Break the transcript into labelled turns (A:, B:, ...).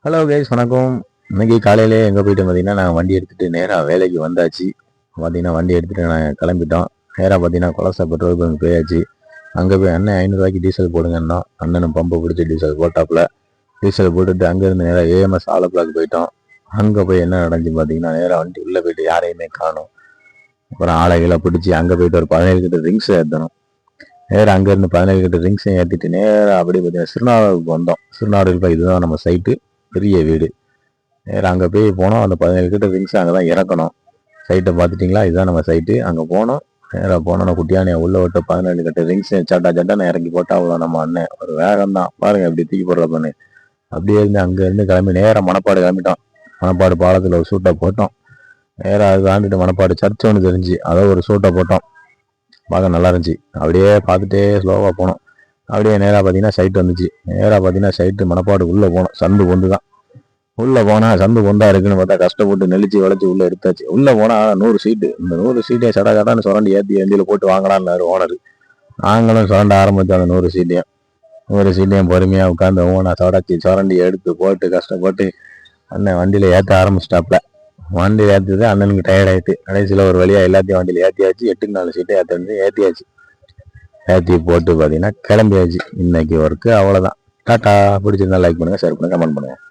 A: Hello guys, வணக்கம். இன்னைக்கு காலையிலே எங்கே போயிட்டு பார்த்தீங்கன்னா, நான் வண்டி எடுத்துகிட்டு நேராக வேலைக்கு வந்தாச்சு. பார்த்தீங்கன்னா வண்டி எடுத்துகிட்டு நான் கிளம்பிட்டோம். நேராக பார்த்தீங்கன்னா கொலசா பெட்ரோல் பங்க் போயாச்சு. அங்கே போய் அண்ணன் 500 டீசல் போடுங்கன்னா அண்ணனும் பம்பை பிடிச்சி டீசல் போட்டாப்புல. டீசல் போட்டுட்டு அங்கேருந்து நேராக ஏஎம்எஸ் ஆலப்புழாக்கு போயிட்டோம். அங்கே போய் என்ன நடந்துச்சு பார்த்தீங்கன்னா, நேராக வண்டி உள்ளே போயிட்டு யாரையுமே காணும். அப்புறம் ஆலைகளை பிடிச்சி அங்கே போயிட்டு ஒரு 17 கிட்ட ரிங்ஸ் ஏற்றணும். நேராக அங்கேருந்து 17 கிட்ட ரிங்ஸையும் ஏற்றிட்டு நேராக அப்படியே பார்த்தீங்கன்னா சிறுநாவலுக்கு வந்தோம். சிறுநாவலுக்கு போய் இதுதான் நம்ம சைட்டு, பெரிய வீடு. நேராக அங்கே போய் போனோம். அந்த 17 கிட்ட ரிங்ஸ் அங்கே தான் இறக்கணும். சைட்டை பார்த்துட்டிங்களா, இதுதான் நம்ம சைட்டு. அங்கே போனோம். நேராக போனோன்னா குட்டியானையை உள்ளே விட்டு 17 கிட்ட ரிங்ஸ் சட்டான்னு இறக்கி போட்டால் அவ்வளோ நம்ம அண்ணன் ஒரு வேகம் தான் பாருங்க, எப்படி தூக்கி போடுறப்பன்னு. அப்படியே இருந்து அங்கேருந்து கிளம்பி நேராக மணப்பாடு கிளம்பிட்டோம். மணப்பாடு பாலத்தில் ஒரு சூட்டை போட்டோம். நேராக அது தாண்டிட்டு மணப்பாடு சர்ச் ஒன்று தெரிஞ்சு அதை ஒரு சூட்டை போட்டோம். பார்க்க நல்லா இருந்துச்சு. அப்படியே பார்த்துட்டே ஸ்லோவாக போனோம். அப்படியே நேராக பார்த்தீங்கன்னா சைட்டு வந்துச்சு. நேராக பார்த்தீங்கன்னா சைட்டு மணப்பாடு உள்ளே போனோம். சந்து பொந்து தான். உள்ளே போனால் சந்து பொந்தா இருக்குன்னு பார்த்தா கஷ்டப்பட்டு நெளிச்சு வளைச்சி உள்ளே எடுத்தாச்சு. உள்ளே போனால் 100 சீட்டு. இந்த 100 சீட்டை சடான்னு சுரண்டி ஏற்றி வண்டியில் போட்டு வாங்கலான்னாரு ஓனர். நாங்களும் சுரண்ட ஆரம்பித்தோம். அந்த 100 சீட்டையும் பொறுமையாக உட்காந்து ஓனா சுரண்டி எடுத்து போட்டு கஷ்டப்பட்டு அண்ணன் வண்டியில் ஏற்ற ஆரம்பிச்சிட்டாப்புல. வண்டியில் ஏற்றுது அண்ணனுக்கு டயர்ட் ஆகிட்டு கடைசியில் ஒரு வழியாக எல்லாத்தையும் வண்டியில் ஏற்றியாச்சு. 8க்கு 4 சீட்டை ஏற்றியாச்சு. ஏற்றி போட்டு பார்த்தீங்கன்னா கிளம்பியாச்சு. இன்னைக்கு ஒர்க்கு அவ்வளோதான். டாட்டா. பிடிச்சிருந்தா லைக் பண்ணுங்கள், ஷேர் பண்ணுங்கள், கமெண்ட் பண்ணுங்கள்.